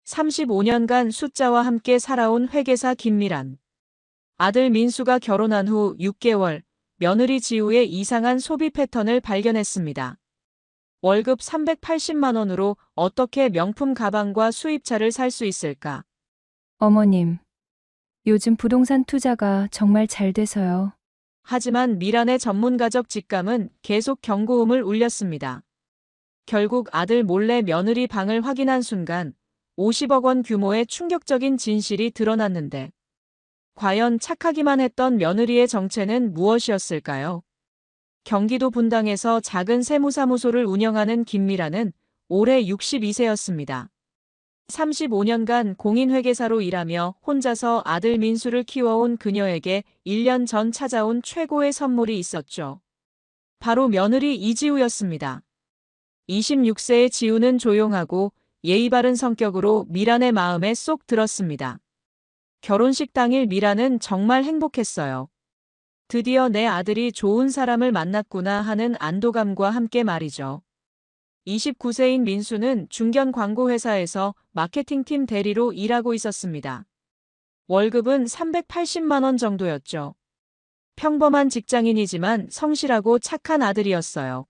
35년간 숫자와 함께 살아온 회계사 김미란. 아들 민수가 결혼한 후 6개월, 며느리 지우의 이상한 소비 패턴을 발견했습니다. 월급 380만 원으로 어떻게 명품 가방과 수입차를 살 수 있을까? 어머님, 요즘 부동산 투자가 정말 잘 돼서요. 하지만 미란의 전문가적 직감은 계속 경고음을 울렸습니다. 결국 아들 몰래 며느리 방을 확인한 순간 50억 원 규모의 충격적인 진실이 드러났는데, 과연 착하기만 했던 며느리의 정체는 무엇이었을까요? 경기도 분당에서 작은 세무사무소를 운영하는 김미라는 올해 62세였습니다. 35년간 공인회계사로 일하며 혼자서 아들 민수를 키워온 그녀에게 1년 전 찾아온 최고의 선물이 있었죠. 바로 며느리 이지우였습니다. 26세의 지우는 조용하고 예의 바른 성격으로 미란의 마음에 쏙 들었습니다. 결혼식 당일 미란은 정말 행복했어요. 드디어 내 아들이 좋은 사람을 만났구나 하는 안도감과 함께 말이죠. 29세인 민수는 중견 광고회사에서 마케팅팀 대리로 일하고 있었습니다. 월급은 380만 원 정도였죠. 평범한 직장인이지만 성실하고 착한 아들이었어요.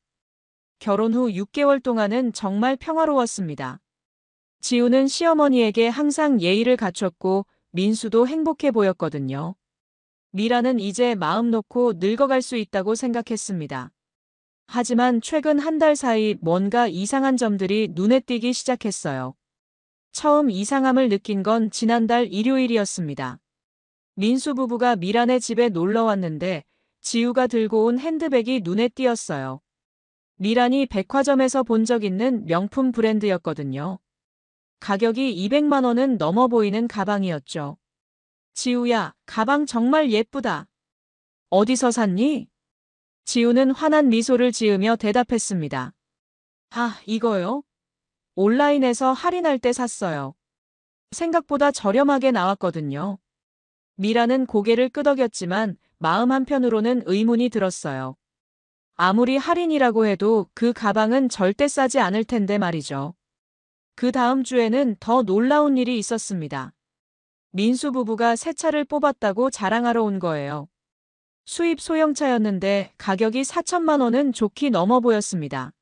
결혼 후 6개월 동안은 정말 평화로웠습니다. 지우는 시어머니에게 항상 예의를 갖췄고 민수도 행복해 보였거든요. 미라는 이제 마음 놓고 늙어갈 수 있다고 생각했습니다. 하지만 최근 한 달 사이 뭔가 이상한 점들이 눈에 띄기 시작했어요. 처음 이상함을 느낀 건 지난달 일요일이었습니다. 민수 부부가 미란의 집에 놀러 왔는데 지우가 들고 온 핸드백이 눈에 띄었어요. 미란이 백화점에서 본 적 있는 명품 브랜드였거든요. 가격이 200만 원은 넘어 보이는 가방이었죠. 지우야, 가방 정말 예쁘다. 어디서 샀니? 지우는 환한 미소를 지으며 대답했습니다. 아, 이거요? 온라인에서 할인할 때 샀어요. 생각보다 저렴하게 나왔거든요. 미라는 고개를 끄덕였지만 마음 한편으로는 의문이 들었어요. 아무리 할인이라고 해도 그 가방은 절대 싸지 않을 텐데 말이죠. 그 다음 주에는 더 놀라운 일이 있었습니다. 민수 부부가 새 차를 뽑았다고 자랑하러 온 거예요. 수입 소형차였는데 가격이 4천만 원은 좋게 넘어 보였습니다.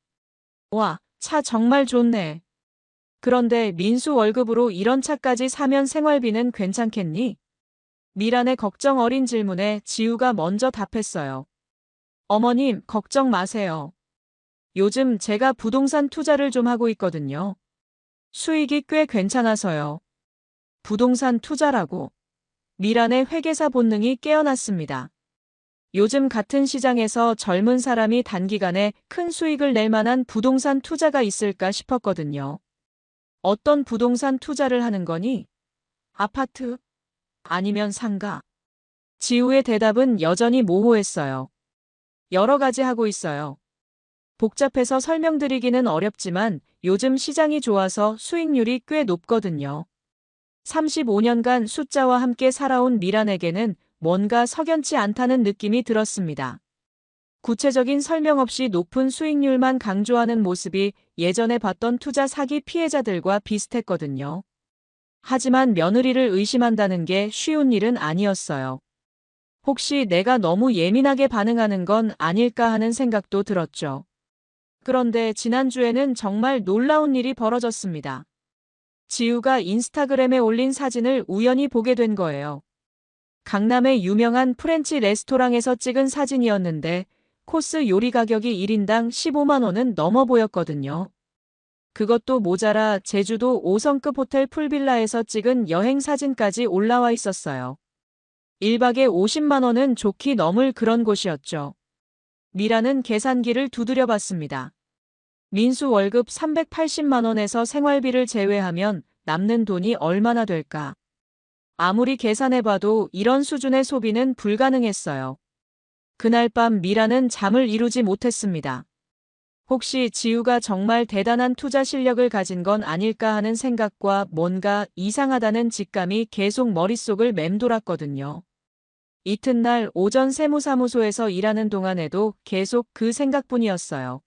와, 차 정말 좋네. 그런데 민수 월급으로 이런 차까지 사면 생활비는 괜찮겠니? 미란의 걱정 어린 질문에 지우가 먼저 답했어요. 어머님, 걱정 마세요. 요즘 제가 부동산 투자를 좀 하고 있거든요. 수익이 꽤 괜찮아서요. 부동산 투자라고. 미란의 회계사 본능이 깨어났습니다. 요즘 같은 시장에서 젊은 사람이 단기간에 큰 수익을 낼 만한 부동산 투자가 있을까 싶었거든요. 어떤 부동산 투자를 하는 거니? 아파트? 아니면 상가? 지우의 대답은 여전히 모호했어요. 여러 가지 하고 있어요. 복잡해서 설명드리기는 어렵지만 요즘 시장이 좋아서 수익률이 꽤 높거든요. 35년간 숫자와 함께 살아온 미란에게는 뭔가 석연치 않다는 느낌이 들었습니다. 구체적인 설명 없이 높은 수익률만 강조하는 모습이 예전에 봤던 투자 사기 피해자들과 비슷했거든요. 하지만 며느리를 의심한다는 게 쉬운 일은 아니었어요. 혹시 내가 너무 예민하게 반응하는 건 아닐까 하는 생각도 들었죠. 그런데 지난주에는 정말 놀라운 일이 벌어졌습니다. 지우가 인스타그램에 올린 사진을 우연히 보게 된 거예요. 강남의 유명한 프렌치 레스토랑에서 찍은 사진이었는데 코스 요리 가격이 1인당 15만 원은 넘어 보였거든요. 그것도 모자라 제주도 5성급 호텔 풀빌라에서 찍은 여행 사진까지 올라와 있었어요. 1박에 50만 원은 좋게 넘을 그런 곳이었죠. 미라는 계산기를 두드려 봤습니다. 민수 월급 380만 원에서 생활비를 제외하면 남는 돈이 얼마나 될까? 아무리 계산해봐도 이런 수준의 소비는 불가능했어요. 그날 밤 미라는 잠을 이루지 못했습니다. 혹시 지우가 정말 대단한 투자 실력을 가진 건 아닐까 하는 생각과 뭔가 이상하다는 직감이 계속 머릿속을 맴돌았거든요. 이튿날 오전 세무사무소에서 일하는 동안에도 계속 그 생각뿐이었어요.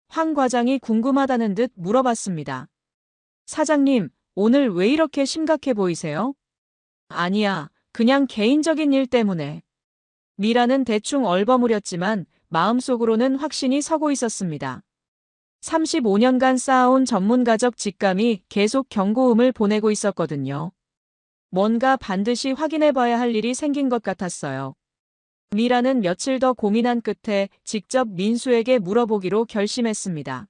황 과장이 궁금하다는 듯 물어봤습니다. 사장님, 오늘 왜 이렇게 심각해 보이세요? 아니야, 그냥 개인적인 일 때문에. 미라는 대충 얼버무렸지만 마음속으로는 확신이 서고 있었습니다. 35년간 쌓아온 전문가적 직감이 계속 경고음을 보내고 있었거든요. 뭔가 반드시 확인해 봐야 할 일이 생긴 것 같았어요. 미라는 며칠 더 고민한 끝에 직접 민수에게 물어보기로 결심했습니다.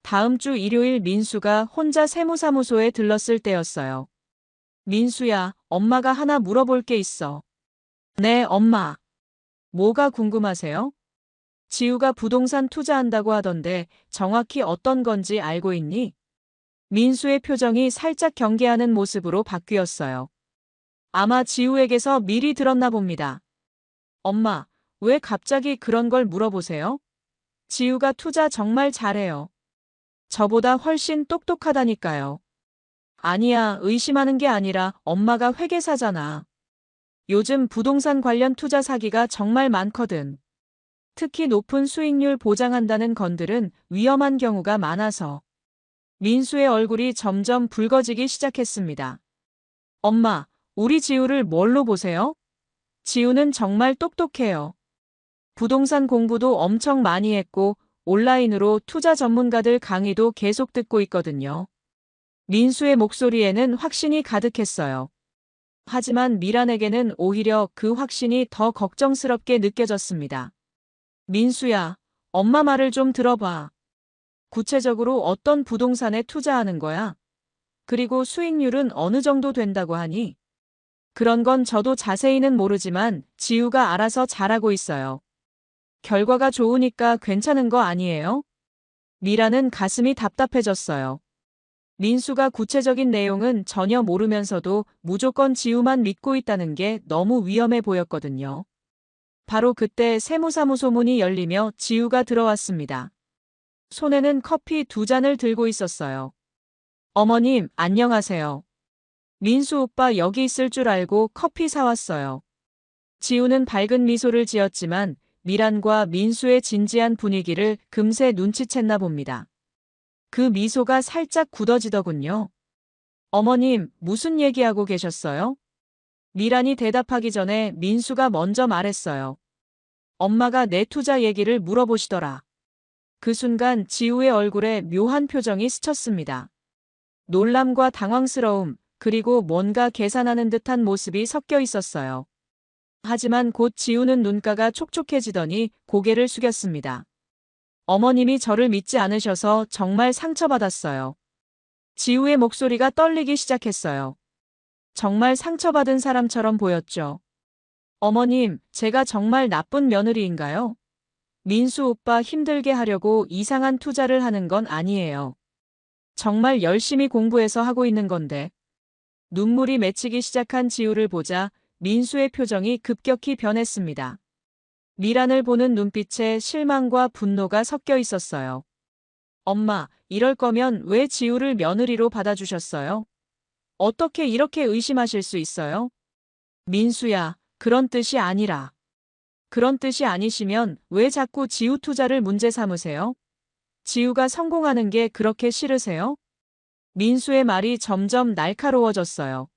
다음 주 일요일 민수가 혼자 세무사무소에 들렀을 때였어요. 민수야, 엄마가 하나 물어볼 게 있어. 네, 엄마. 뭐가 궁금하세요? 지우가 부동산 투자한다고 하던데 정확히 어떤 건지 알고 있니? 민수의 표정이 살짝 경계하는 모습으로 바뀌었어요. 아마 지우에게서 미리 들었나 봅니다. 엄마, 왜 갑자기 그런 걸 물어보세요? 지우가 투자 정말 잘해요. 저보다 훨씬 똑똑하다니까요. 아니야, 의심하는 게 아니라 엄마가 회계사잖아. 요즘 부동산 관련 투자 사기가 정말 많거든. 특히 높은 수익률 보장한다는 건들은 위험한 경우가 많아서. 민수의 얼굴이 점점 붉어지기 시작했습니다. 엄마, 우리 지우를 뭘로 보세요? 지우는 정말 똑똑해요. 부동산 공부도 엄청 많이 했고 온라인으로 투자 전문가들 강의도 계속 듣고 있거든요. 민수의 목소리에는 확신이 가득했어요. 하지만 미란에게는 오히려 그 확신이 더 걱정스럽게 느껴졌습니다. 민수야, 엄마 말을 좀 들어봐. 구체적으로 어떤 부동산에 투자하는 거야? 그리고 수익률은 어느 정도 된다고 하니? 그런 건 저도 자세히는 모르지만 지우가 알아서 잘하고 있어요. 결과가 좋으니까 괜찮은 거 아니에요? 미라는 가슴이 답답해졌어요. 민수가 구체적인 내용은 전혀 모르면서도 무조건 지우만 믿고 있다는 게 너무 위험해 보였거든요. 바로 그때 세무사무소 문이 열리며 지우가 들어왔습니다. 손에는 커피 2잔을 들고 있었어요. 어머님, 안녕하세요. 민수 오빠 여기 있을 줄 알고 커피 사왔어요. 지우는 밝은 미소를 지었지만 미란과 민수의 진지한 분위기를 금세 눈치챘나 봅니다. 그 미소가 살짝 굳어지더군요. 어머님, 무슨 얘기하고 계셨어요? 미란이 대답하기 전에 민수가 먼저 말했어요. 엄마가 내 투자 얘기를 물어보시더라. 그 순간 지우의 얼굴에 묘한 표정이 스쳤습니다. 놀람과 당황스러움, 그리고 뭔가 계산하는 듯한 모습이 섞여 있었어요. 하지만 곧 지우는 눈가가 촉촉해지더니 고개를 숙였습니다. 어머님이 저를 믿지 않으셔서 정말 상처받았어요. 지우의 목소리가 떨리기 시작했어요. 정말 상처받은 사람처럼 보였죠. 어머님, 제가 정말 나쁜 며느리인가요? 민수 오빠 힘들게 하려고 이상한 투자를 하는 건 아니에요. 정말 열심히 공부해서 하고 있는 건데. 눈물이 맺히기 시작한 지우를 보자 민수의 표정이 급격히 변했습니다. 미란을 보는 눈빛에 실망과 분노가 섞여 있었어요. 엄마, 이럴 거면 왜 지우를 며느리로 받아주셨어요? 어떻게 이렇게 의심하실 수 있어요? 민수야, 그런 뜻이 아니라. 그런 뜻이 아니시면 왜 자꾸 지우 투자를 문제 삼으세요? 지우가 성공하는 게 그렇게 싫으세요? 민수의 말이 점점 날카로워졌어요.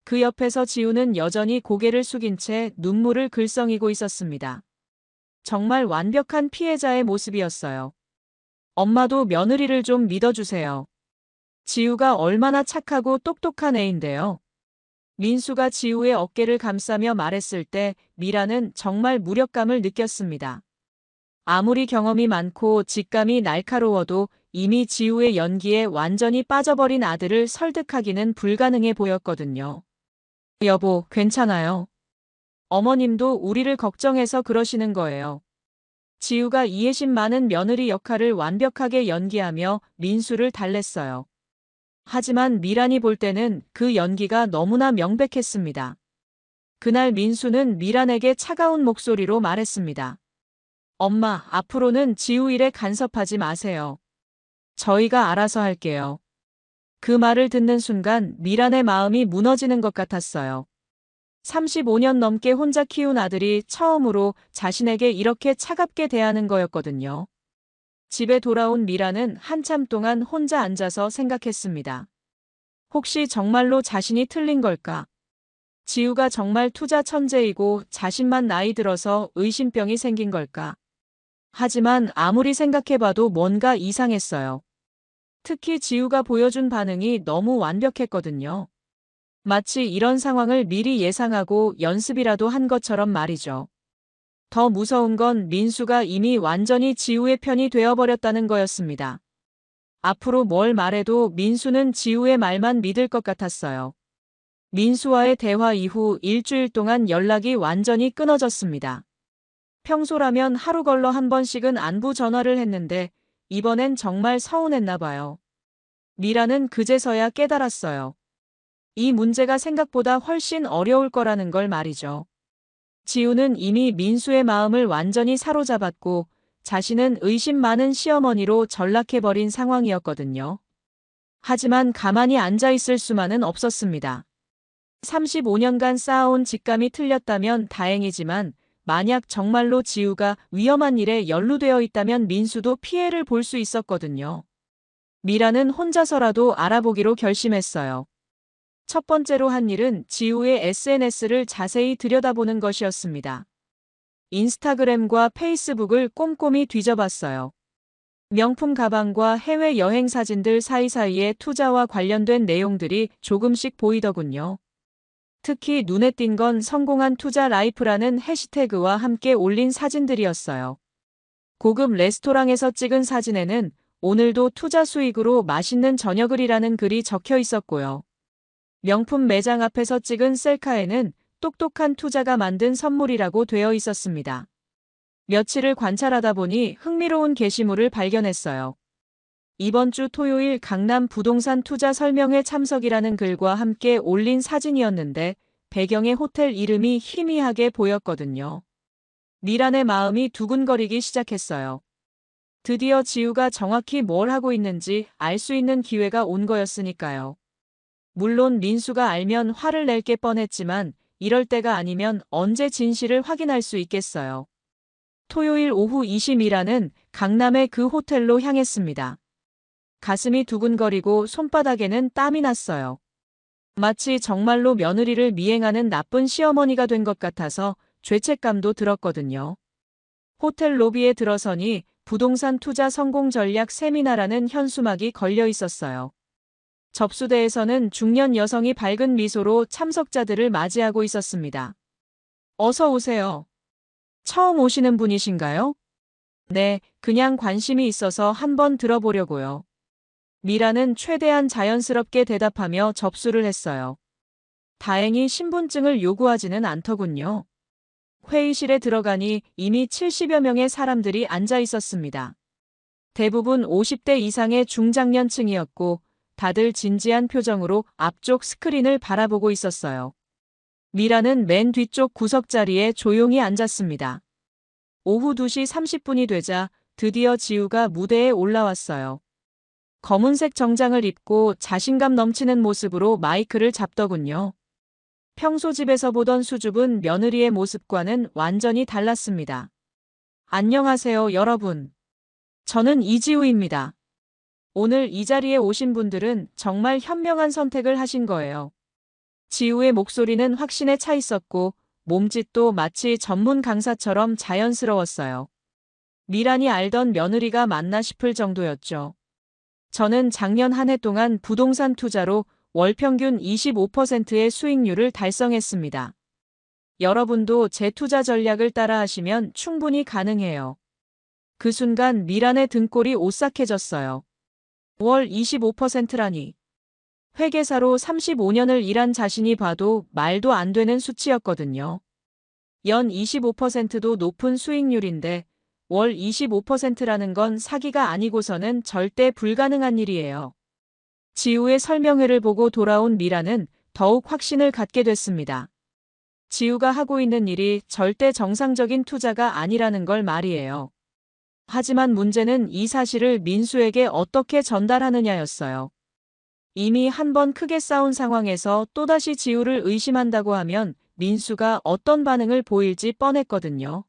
그 옆에서 지우는 여전히 고개를 숙인 채 눈물을 글썽이고 있었습니다. 정말 완벽한 피해자의 모습이었어요. 엄마도 며느리를 좀 믿어주세요. 지우가 얼마나 착하고 똑똑한 애인데요. 민수가 지우의 어깨를 감싸며 말했을 때 미라는 정말 무력감을 느꼈습니다. 아무리 경험이 많고 직감이 날카로워도 이미 지우의 연기에 완전히 빠져버린 아들을 설득하기는 불가능해 보였거든요. 여보, 괜찮아요. 어머님도 우리를 걱정해서 그러시는 거예요. 지우가 이해심 많은 며느리 역할을 완벽하게 연기하며 민수를 달랬어요. 하지만 미란이 볼 때는 그 연기가 너무나 명백했습니다. 그날 민수는 미란에게 차가운 목소리로 말했습니다. 엄마, 앞으로는 지우 일에 간섭하지 마세요. 저희가 알아서 할게요. 그 말을 듣는 순간 미란의 마음이 무너지는 것 같았어요. 35년 넘게 혼자 키운 아들이 처음으로 자신에게 이렇게 차갑게 대하는 거였거든요. 집에 돌아온 미라는 한참 동안 혼자 앉아서 생각했습니다. 혹시 정말로 자신이 틀린 걸까? 지우가 정말 투자 천재이고 자신만 나이 들어서 의심병이 생긴 걸까? 하지만 아무리 생각해봐도 뭔가 이상했어요. 특히 지우가 보여준 반응이 너무 완벽했거든요. 마치 이런 상황을 미리 예상하고 연습이라도 한 것처럼 말이죠. 더 무서운 건 민수가 이미 완전히 지우의 편이 되어버렸다는 거였습니다. 앞으로 뭘 말해도 민수는 지우의 말만 믿을 것 같았어요. 민수와의 대화 이후 일주일 동안 연락이 완전히 끊어졌습니다. 평소라면 하루 걸러 한 번씩은 안부 전화를 했는데 이번엔 정말 서운했나 봐요. 미라는 그제서야 깨달았어요. 이 문제가 생각보다 훨씬 어려울 거라는 걸 말이죠. 지우는 이미 민수의 마음을 완전히 사로잡았고 자신은 의심 많은 시어머니로 전락해버린 상황이었거든요. 하지만 가만히 앉아있을 수만은 없었습니다. 35년간 쌓아온 직감이 틀렸다면 다행이지만 만약 정말로 지우가 위험한 일에 연루되어 있다면 민수도 피해를 볼 수 있었거든요. 미라는 혼자서라도 알아보기로 결심했어요. 첫 번째로 한 일은 지우의 SNS를 자세히 들여다보는 것이었습니다. 인스타그램과 페이스북을 꼼꼼히 뒤져봤어요. 명품 가방과 해외 여행 사진들 사이사이에 투자와 관련된 내용들이 조금씩 보이더군요. 특히 눈에 띈 건 성공한 투자 라이프라는 해시태그와 함께 올린 사진들이었어요. 고급 레스토랑에서 찍은 사진에는 오늘도 투자 수익으로 맛있는 저녁을이라는 글이 적혀 있었고요. 명품 매장 앞에서 찍은 셀카에는 똑똑한 투자가 만든 선물이라고 되어 있었습니다. 며칠을 관찰하다 보니 흥미로운 게시물을 발견했어요. 이번 주 토요일 강남 부동산 투자 설명회 참석이라는 글과 함께 올린 사진이었는데 배경의 호텔 이름이 희미하게 보였거든요. 미란의 마음이 두근거리기 시작했어요. 드디어 지우가 정확히 뭘 하고 있는지 알 수 있는 기회가 온 거였으니까요. 물론 민수가 알면 화를 낼 게 뻔했지만 이럴 때가 아니면 언제 진실을 확인할 수 있겠어요. 토요일 오후 20이라는 강남의 그 호텔로 향했습니다. 가슴이 두근거리고 손바닥에는 땀이 났어요. 마치 정말로 며느리를 미행하는 나쁜 시어머니가 된 것 같아서 죄책감도 들었거든요. 호텔 로비에 들어서니 부동산 투자 성공 전략 세미나라는 현수막이 걸려 있었어요. 접수대에서는 중년 여성이 밝은 미소로 참석자들을 맞이하고 있었습니다. 어서 오세요. 처음 오시는 분이신가요? 네, 그냥 관심이 있어서 한번 들어보려고요. 미라는 최대한 자연스럽게 대답하며 접수를 했어요. 다행히 신분증을 요구하지는 않더군요. 회의실에 들어가니 이미 70여 명의 사람들이 앉아 있었습니다. 대부분 50대 이상의 중장년층이었고 다들 진지한 표정으로 앞쪽 스크린을 바라보고 있었어요. 미라는 맨 뒤쪽 구석 자리에 조용히 앉았습니다. 오후 2시 30분이 되자 드디어 지우가 무대에 올라왔어요. 검은색 정장을 입고 자신감 넘치는 모습으로 마이크를 잡더군요. 평소 집에서 보던 수줍은 며느리의 모습과는 완전히 달랐습니다. 안녕하세요, 여러분. 저는 이지우입니다. 오늘 이 자리에 오신 분들은 정말 현명한 선택을 하신 거예요. 지우의 목소리는 확신에 차 있었고 몸짓도 마치 전문 강사처럼 자연스러웠어요. 미란이 알던 며느리가 맞나 싶을 정도였죠. 저는 작년 한 해 동안 부동산 투자로 월 평균 25%의 수익률을 달성했습니다. 여러분도 제 투자 전략을 따라 하시면 충분히 가능해요. 그 순간 미란의 등골이 오싹해졌어요. 월 25%라니. 회계사로 35년을 일한 자신이 봐도 말도 안 되는 수치였거든요. 연 25%도 높은 수익률인데 월 25%라는 건 사기가 아니고서는 절대 불가능한 일이에요. 지우의 설명회를 보고 돌아온 미라는 더욱 확신을 갖게 됐습니다. 지우가 하고 있는 일이 절대 정상적인 투자가 아니라는 걸 말이에요. 하지만 문제는 이 사실을 민수에게 어떻게 전달하느냐였어요. 이미 한 번 크게 싸운 상황에서 또다시 지우를 의심한다고 하면 민수가 어떤 반응을 보일지 뻔했거든요.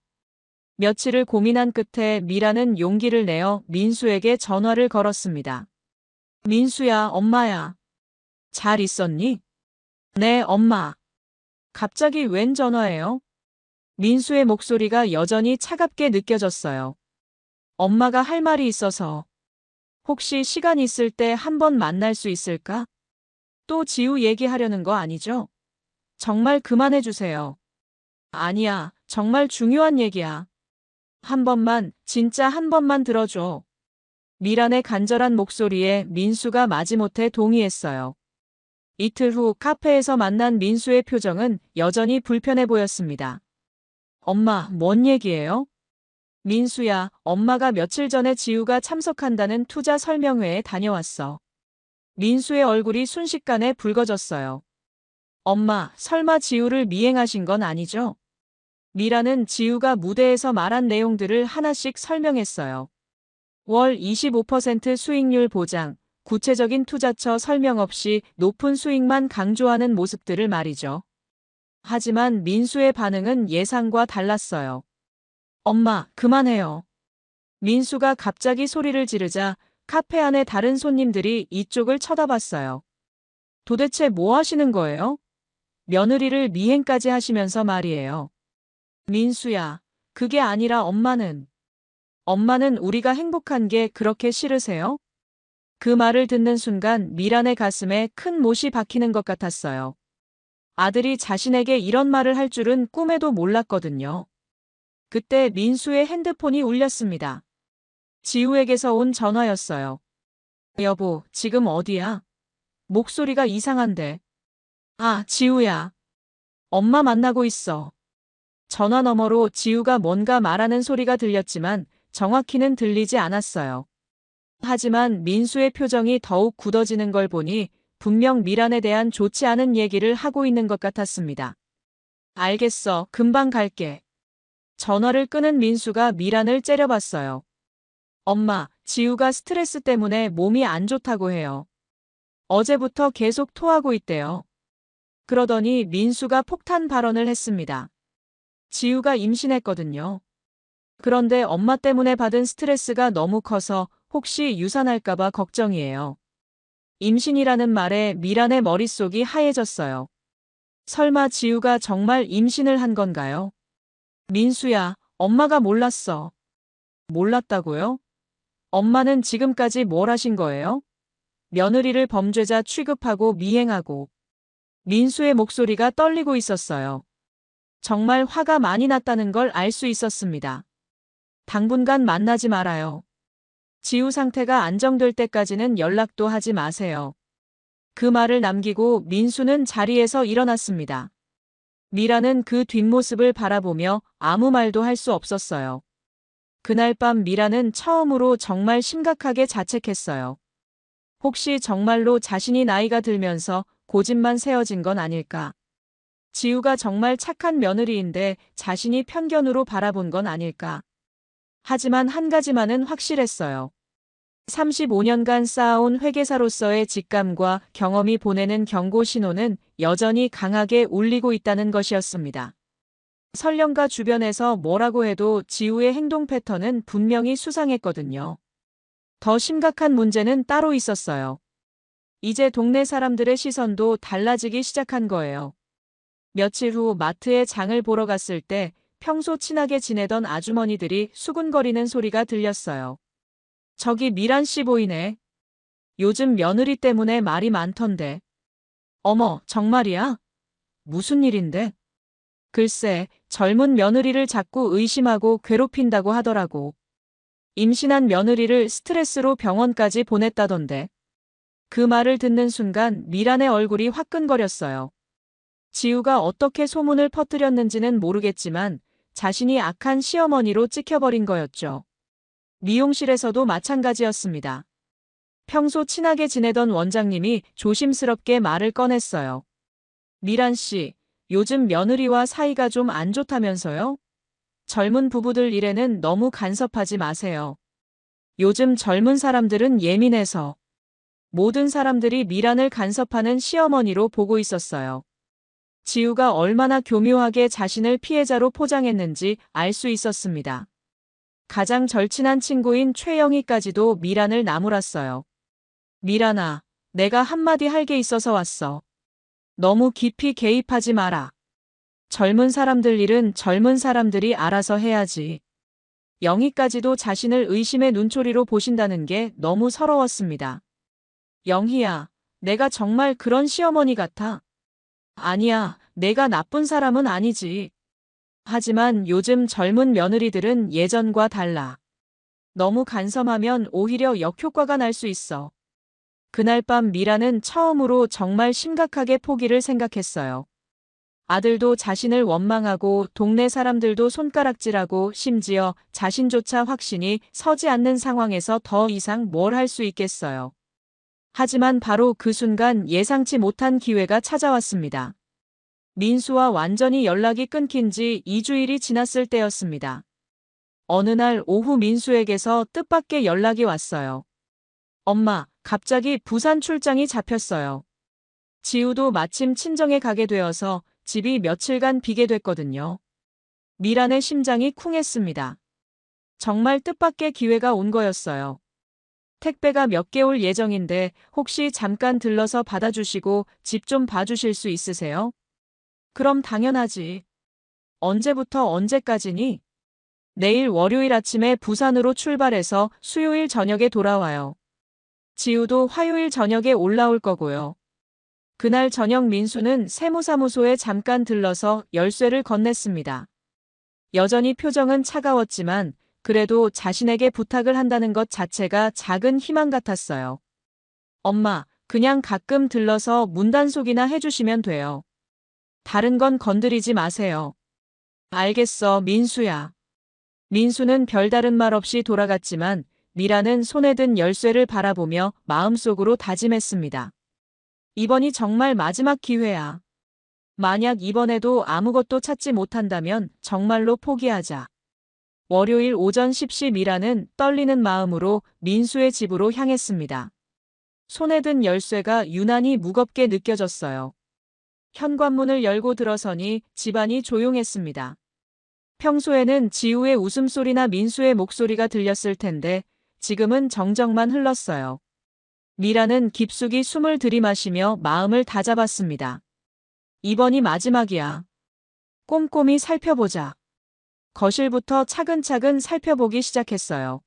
며칠을 고민한 끝에 미라는 용기를 내어 민수에게 전화를 걸었습니다. 민수야, 엄마야. 잘 있었니? 네, 엄마. 갑자기 웬 전화예요? 민수의 목소리가 여전히 차갑게 느껴졌어요. 엄마가 할 말이 있어서. 혹시 시간 있을 때 한번 만날 수 있을까? 또 지우 얘기하려는 거 아니죠? 정말 그만해주세요. 아니야, 정말 중요한 얘기야. 한 번만, 진짜 한 번만 들어줘. 미란의 간절한 목소리에 민수가 마지못해 동의했어요. 이틀 후 카페에서 만난 민수의 표정은 여전히 불편해 보였습니다. 엄마, 뭔 얘기예요? 민수야, 엄마가 며칠 전에 지우가 참석한다는 투자 설명회에 다녀왔어. 민수의 얼굴이 순식간에 붉어졌어요. 엄마, 설마 지우를 미행하신 건 아니죠? 미라는 지우가 무대에서 말한 내용들을 하나씩 설명했어요. 월 25% 수익률 보장, 구체적인 투자처 설명 없이 높은 수익만 강조하는 모습들을 말이죠. 하지만 민수의 반응은 예상과 달랐어요. 엄마, 그만해요. 민수가 갑자기 소리를 지르자 카페 안의 다른 손님들이 이쪽을 쳐다봤어요. 도대체 뭐 하시는 거예요? 며느리를 미행까지 하시면서 말이에요. 민수야, 그게 아니라 엄마는 우리가 행복한 게 그렇게 싫으세요? 그 말을 듣는 순간 미란의 가슴에 큰 못이 박히는 것 같았어요. 아들이 자신에게 이런 말을 할 줄은 꿈에도 몰랐거든요. 그때 민수의 핸드폰이 울렸습니다. 지우에게서 온 전화였어요. 여보, 지금 어디야? 목소리가 이상한데. 아, 지우야. 엄마 만나고 있어. 전화 너머로 지우가 뭔가 말하는 소리가 들렸지만 정확히는 들리지 않았어요. 하지만 민수의 표정이 더욱 굳어지는 걸 보니 분명 미란에 대한 좋지 않은 얘기를 하고 있는 것 같았습니다. 알겠어, 금방 갈게. 전화를 끊은 민수가 미란을 째려봤어요. 엄마, 지우가 스트레스 때문에 몸이 안 좋다고 해요. 어제부터 계속 토하고 있대요. 그러더니 민수가 폭탄 발언을 했습니다. 지우가 임신했거든요. 그런데 엄마 때문에 받은 스트레스가 너무 커서 혹시 유산할까봐 걱정이에요. 임신이라는 말에 미란의 머릿속이 하얘졌어요. 설마 지우가 정말 임신을 한 건가요? 민수야, 엄마가 몰랐어. 몰랐다고요? 엄마는 지금까지 뭘 하신 거예요? 며느리를 범죄자 취급하고 미행하고. 민수의 목소리가 떨리고 있었어요. 정말 화가 많이 났다는 걸 알 수 있었습니다. 당분간 만나지 말아요. 지우 상태가 안정될 때까지는 연락도 하지 마세요. 그 말을 남기고 민수는 자리에서 일어났습니다. 미라는 그 뒷모습을 바라보며 아무 말도 할 수 없었어요. 그날 밤 미라는 처음으로 정말 심각하게 자책했어요. 혹시 정말로 자신이 나이가 들면서 고집만 세워진 건 아닐까? 지우가 정말 착한 며느리인데 자신이 편견으로 바라본 건 아닐까? 하지만 한 가지만은 확실했어요. 35년간 쌓아온 회계사로서의 직감과 경험이 보내는 경고 신호는 여전히 강하게 울리고 있다는 것이었습니다. 설령가 주변에서 뭐라고 해도 지우의 행동 패턴은 분명히 수상했거든요. 더 심각한 문제는 따로 있었어요. 이제 동네 사람들의 시선도 달라지기 시작한 거예요. 며칠 후 마트에 장을 보러 갔을 때 평소 친하게 지내던 아주머니들이 수군거리는 소리가 들렸어요. 저기 미란 씨 보이네. 요즘 며느리 때문에 말이 많던데. 어머, 정말이야? 무슨 일인데? 글쎄, 젊은 며느리를 자꾸 의심하고 괴롭힌다고 하더라고. 임신한 며느리를 스트레스로 병원까지 보냈다던데. 그 말을 듣는 순간 미란의 얼굴이 화끈거렸어요. 지우가 어떻게 소문을 퍼뜨렸는지는 모르겠지만 자신이 악한 시어머니로 찍혀버린 거였죠. 미용실에서도 마찬가지였습니다. 평소 친하게 지내던 원장님이 조심스럽게 말을 꺼냈어요. 미란 씨, 요즘 며느리와 사이가 좀 안 좋다면서요? 젊은 부부들 일에는 너무 간섭하지 마세요. 요즘 젊은 사람들은 예민해서. 모든 사람들이 미란을 간섭하는 시어머니로 보고 있었어요. 지우가 얼마나 교묘하게 자신을 피해자로 포장했는지 알 수 있었습니다. 가장 절친한 친구인 최영희까지도 미란을 나무랐어요. 미란아, 내가 한마디 할 게 있어서 왔어. 너무 깊이 개입하지 마라. 젊은 사람들 일은 젊은 사람들이 알아서 해야지. 영희까지도 자신을 의심의 눈초리로 보신다는 게 너무 서러웠습니다. 영희야, 내가 정말 그런 시어머니 같아? 아니야, 내가 나쁜 사람은 아니지. 하지만 요즘 젊은 며느리들은 예전과 달라. 너무 간섬하면 오히려 역효과가 날 수 있어. 그날 밤 미라는 처음으로 정말 심각하게 포기를 생각했어요. 아들도 자신을 원망하고 동네 사람들도 손가락질하고 심지어 자신조차 확신이 서지 않는 상황에서 더 이상 뭘 할 수 있겠어요. 하지만 바로 그 순간 예상치 못한 기회가 찾아왔습니다. 민수와 완전히 연락이 끊긴 지 2주일이 지났을 때였습니다. 어느 날 오후 민수에게서 뜻밖의 연락이 왔어요. 엄마, 갑자기 부산 출장이 잡혔어요. 지우도 마침 친정에 가게 되어서 집이 며칠간 비게 됐거든요. 미란의 심장이 쿵했습니다. 정말 뜻밖의 기회가 온 거였어요. 택배가 몇 개 올 예정인데 혹시 잠깐 들러서 받아주시고 집 좀 봐주실 수 있으세요? 그럼 당연하지. 언제부터 언제까지니? 내일 월요일 아침에 부산으로 출발해서 수요일 저녁에 돌아와요. 지우도 화요일 저녁에 올라올 거고요. 그날 저녁 민수는 세무사무소에 잠깐 들러서 열쇠를 건넸습니다. 여전히 표정은 차가웠지만 그래도 자신에게 부탁을 한다는 것 자체가 작은 희망 같았어요. 엄마, 그냥 가끔 들러서 문단속이나 해주시면 돼요. 다른 건 건드리지 마세요. 알겠어, 민수야. 민수는 별다른 말 없이 돌아갔지만 미라는 손에 든 열쇠를 바라보며 마음속으로 다짐했습니다. 이번이 정말 마지막 기회야. 만약 이번에도 아무것도 찾지 못한다면 정말로 포기하자. 월요일 오전 10시 미라는 떨리는 마음으로 민수의 집으로 향했습니다. 손에 든 열쇠가 유난히 무겁게 느껴졌어요. 현관문을 열고 들어서니 집안이 조용했습니다. 평소에는 지우의 웃음소리나 민수의 목소리가 들렸을 텐데 지금은 정적만 흘렀어요. 미라는 깊숙이 숨을 들이마시며 마음을 다잡았습니다. 이번이 마지막이야. 꼼꼼히 살펴보자. 거실부터 차근차근 살펴보기 시작했어요.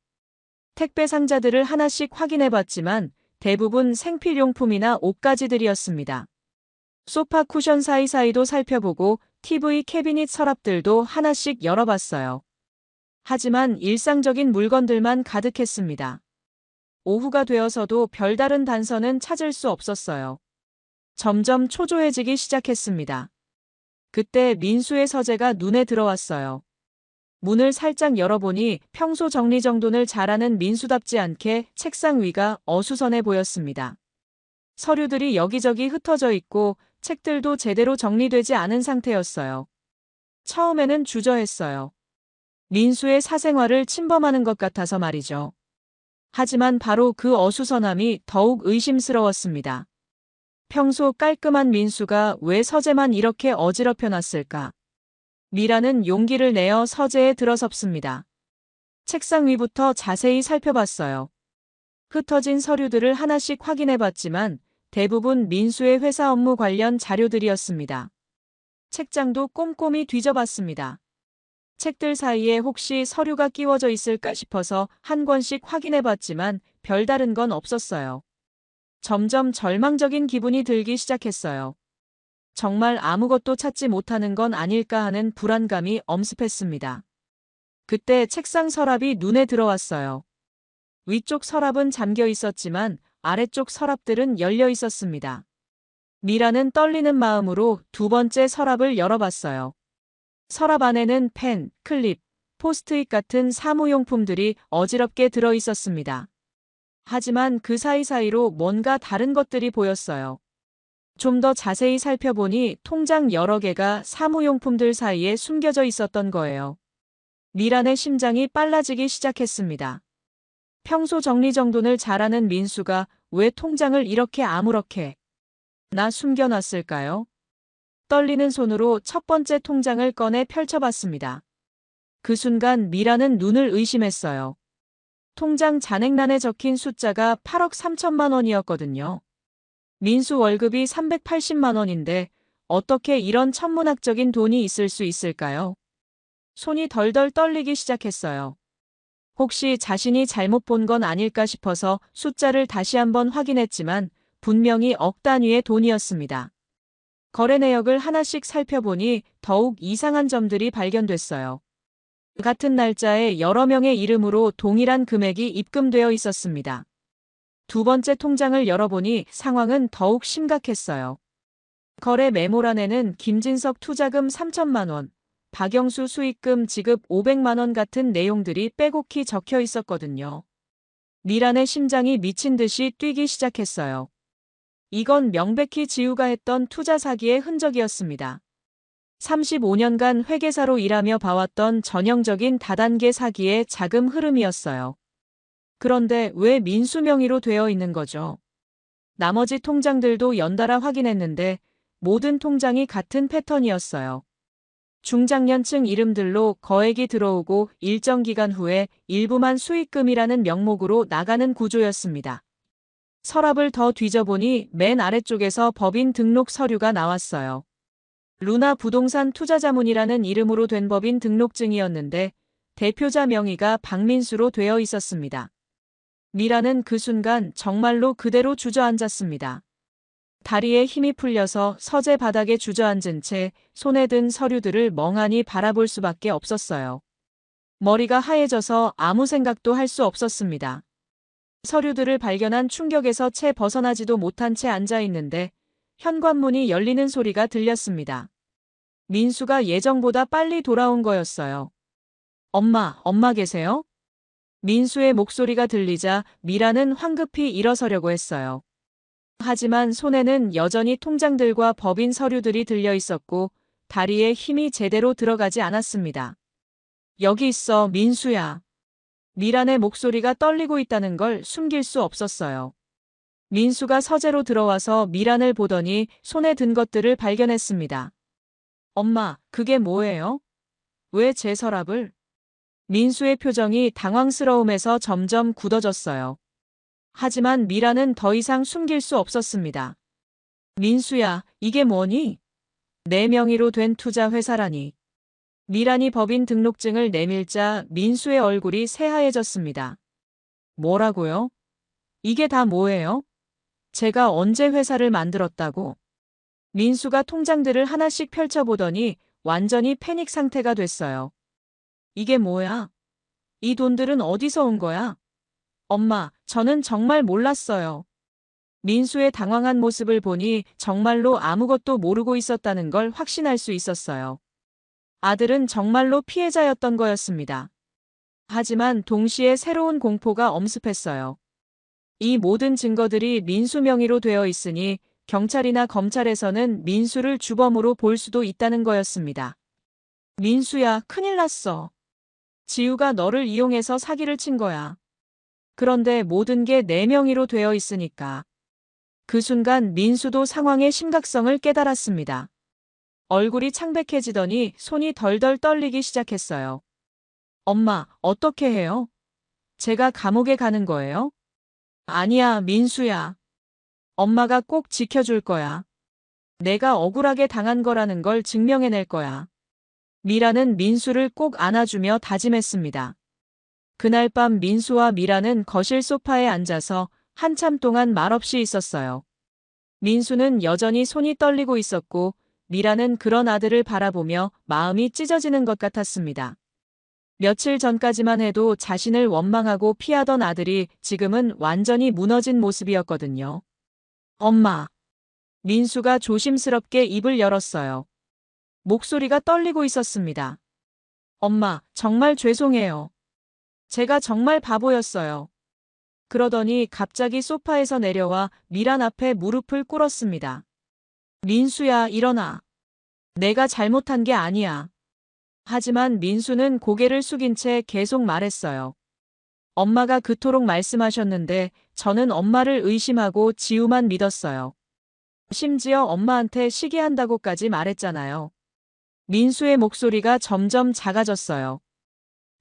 택배 상자들을 하나씩 확인해봤지만 대부분 생필용품이나 옷가지들이었습니다. 소파 쿠션 사이사이도 살펴보고 TV 캐비닛 서랍들도 하나씩 열어봤어요. 하지만 일상적인 물건들만 가득했습니다. 오후가 되어서도 별다른 단서는 찾을 수 없었어요. 점점 초조해지기 시작했습니다. 그때 민수의 서재가 눈에 들어왔어요. 문을 살짝 열어보니 평소 정리정돈을 잘하는 민수답지 않게 책상 위가 어수선해 보였습니다. 서류들이 여기저기 흩어져 있고 책들도 제대로 정리되지 않은 상태였어요. 처음에는 주저했어요. 민수의 사생활을 침범하는 것 같아서 말이죠. 하지만 바로 그 어수선함이 더욱 의심스러웠습니다. 평소 깔끔한 민수가 왜 서재만 이렇게 어지럽혀 놨을까? 미라는 용기를 내어 서재에 들어섭습니다. 책상 위부터 자세히 살펴봤어요. 흩어진 서류들을 하나씩 확인해봤지만 대부분 민수의 회사 업무 관련 자료들이었습니다. 책장도 꼼꼼히 뒤져봤습니다. 책들 사이에 혹시 서류가 끼워져 있을까 싶어서 한 권씩 확인해봤지만 별다른 건 없었어요. 점점 절망적인 기분이 들기 시작했어요. 정말 아무것도 찾지 못하는 건 아닐까 하는 불안감이 엄습했습니다. 그때 책상 서랍이 눈에 들어왔어요. 위쪽 서랍은 잠겨 있었지만 아래쪽 서랍들은 열려 있었습니다. 미라는 떨리는 마음으로 두 번째 서랍을 열어봤어요. 서랍 안에는 펜, 클립, 포스트잇 같은 사무용품들이 어지럽게 들어 있었습니다. 하지만 그 사이사이로 뭔가 다른 것들이 보였어요. 좀 더 자세히 살펴보니 통장 여러 개가 사무용품들 사이에 숨겨져 있었던 거예요. 미란의 심장이 빨라지기 시작했습니다. 평소 정리정돈을 잘하는 민수가 왜 통장을 이렇게 아무렇게 숨겨놨을까요? 떨리는 손으로 첫 번째 통장을 꺼내 펼쳐봤습니다. 그 순간 미라는 눈을 의심했어요. 통장 잔액란에 적힌 숫자가 8억 3천만 원이었거든요. 민수 월급이 380만 원인데 어떻게 이런 천문학적인 돈이 있을 수 있을까요? 손이 덜덜 떨리기 시작했어요. 혹시 자신이 잘못 본 건 아닐까 싶어서 숫자를 다시 한번 확인했지만 분명히 억 단위의 돈이었습니다. 거래 내역을 하나씩 살펴보니 더욱 이상한 점들이 발견됐어요. 같은 날짜에 여러 명의 이름으로 동일한 금액이 입금되어 있었습니다. 두 번째 통장을 열어보니 상황은 더욱 심각했어요. 거래 메모란에는 김진석 투자금 3천만 원, 박영수 수익금 지급 500만 원 같은 내용들이 빼곡히 적혀 있었거든요. 미란의 심장이 미친 듯이 뛰기 시작했어요. 이건 명백히 지우가 했던 투자 사기의 흔적이었습니다. 35년간 회계사로 일하며 봐왔던 전형적인 다단계 사기의 자금 흐름이었어요. 그런데 왜 민수 명의로 되어 있는 거죠? 나머지 통장들도 연달아 확인했는데 모든 통장이 같은 패턴이었어요. 중장년층 이름들로 거액이 들어오고 일정 기간 후에 일부만 수익금이라는 명목으로 나가는 구조였습니다. 서랍을 더 뒤져보니 맨 아래쪽에서 법인 등록 서류가 나왔어요. 루나 부동산 투자자문이라는 이름으로 된 법인 등록증이었는데 대표자 명의가 박민수로 되어 있었습니다. 미라는 그 순간 정말로 그대로 주저앉았습니다. 다리에 힘이 풀려서 서재 바닥에 주저앉은 채 손에 든 서류들을 멍하니 바라볼 수밖에 없었어요. 머리가 하얘져서 아무 생각도 할 수 없었습니다. 서류들을 발견한 충격에서 채 벗어나지도 못한 채 앉아 있는데 현관문이 열리는 소리가 들렸습니다. 민수가 예정보다 빨리 돌아온 거였어요. 엄마 계세요? 민수의 목소리가 들리자 미라는 황급히 일어서려고 했어요. 하지만 손에는 여전히 통장들과 법인 서류들이 들려 있었고 다리에 힘이 제대로 들어가지 않았습니다. 여기 있어, 민수야. 미란의 목소리가 떨리고 있다는 걸 숨길 수 없었어요. 민수가 서재로 들어와서 미란을 보더니 손에 든 것들을 발견했습니다. 엄마, 그게 뭐예요? 왜 제 서랍을? 민수의 표정이 당황스러움에서 점점 굳어졌어요. 하지만 미라는 더 이상 숨길 수 없었습니다. 민수야, 이게 뭐니? 내 명의로 된 투자 회사라니. 미란이 법인 등록증을 내밀자 민수의 얼굴이 새하얘졌습니다. 뭐라고요? 이게 다 뭐예요? 제가 언제 회사를 만들었다고? 민수가 통장들을 하나씩 펼쳐보더니 완전히 패닉 상태가 됐어요. 이게 뭐야? 이 돈들은 어디서 온 거야? 엄마, 저는 정말 몰랐어요. 민수의 당황한 모습을 보니 정말로 아무것도 모르고 있었다는 걸 확신할 수 있었어요. 아들은 정말로 피해자였던 거였습니다. 하지만 동시에 새로운 공포가 엄습했어요. 이 모든 증거들이 민수 명의로 되어 있으니 경찰이나 검찰에서는 민수를 주범으로 볼 수도 있다는 거였습니다. 민수야, 큰일 났어. 지우가 너를 이용해서 사기를 친 거야. 그런데 모든 게 내 명의로 되어 있으니까. 그 순간 민수도 상황의 심각성을 깨달았습니다. 얼굴이 창백해지더니 손이 덜덜 떨리기 시작했어요. 엄마, 어떻게 해요? 제가 감옥에 가는 거예요? 아니야, 민수야. 엄마가 꼭 지켜줄 거야. 내가 억울하게 당한 거라는 걸 증명해낼 거야. 미라는 민수를 꼭 안아주며 다짐했습니다. 그날 밤 민수와 미라는 거실 소파에 앉아서 한참 동안 말없이 있었어요. 민수는 여전히 손이 떨리고 있었고 미라는 그런 아들을 바라보며 마음이 찢어지는 것 같았습니다. 며칠 전까지만 해도 자신을 원망하고 피하던 아들이 지금은 완전히 무너진 모습이었거든요. 엄마. 민수가 조심스럽게 입을 열었어요. 목소리가 떨리고 있었습니다. 엄마, 정말 죄송해요. 제가 정말 바보였어요. 그러더니 갑자기 소파에서 내려와 미란 앞에 무릎을 꿇었습니다. 민수야, 일어나. 내가 잘못한 게 아니야. 하지만 민수는 고개를 숙인 채 계속 말했어요. 엄마가 그토록 말씀하셨는데 저는 엄마를 의심하고 지우만 믿었어요. 심지어 엄마한테 시기한다고까지 말했잖아요. 민수의 목소리가 점점 작아졌어요.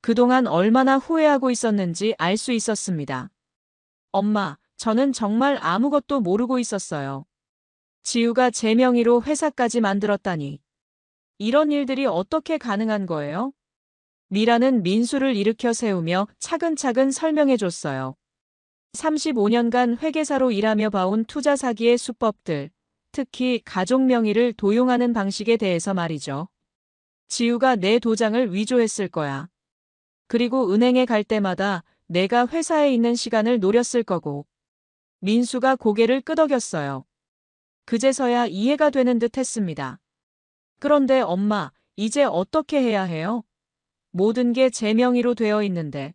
그동안 얼마나 후회하고 있었는지 알 수 있었습니다. 엄마, 저는 정말 아무것도 모르고 있었어요. 지우가 제 명의로 회사까지 만들었다니. 이런 일들이 어떻게 가능한 거예요? 미라는 민수를 일으켜 세우며 차근차근 설명해 줬어요. 35년간 회계사로 일하며 봐온 투자 사기의 수법들, 특히 가족 명의를 도용하는 방식에 대해서 말이죠. 지우가 내 도장을 위조했을 거야. 그리고 은행에 갈 때마다 내가 회사에 있는 시간을 노렸을 거고. 민수가 고개를 끄덕였어요. 그제서야 이해가 되는 듯 했습니다. 그런데 엄마, 이제 어떻게 해야 해요? 모든 게 제 명의로 되어 있는데.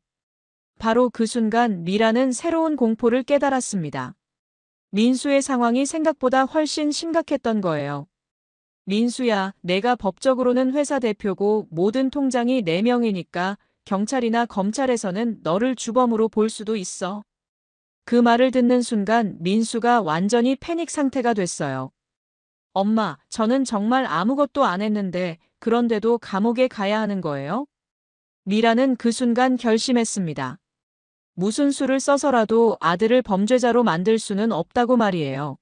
바로 그 순간 미라는 새로운 공포를 깨달았습니다. 민수의 상황이 생각보다 훨씬 심각했던 거예요. 민수야, 내가 법적으로는 회사 대표고 모든 통장이 내 명이니까 경찰이나 검찰에서는 너를 주범으로 볼 수도 있어. 그 말을 듣는 순간 민수가 완전히 패닉 상태가 됐어요. 엄마, 저는 정말 아무것도 안 했는데 그런데도 감옥에 가야 하는 거예요? 미라는 그 순간 결심했습니다. 무슨 수를 써서라도 아들을 범죄자로 만들 수는 없다고 말이에요.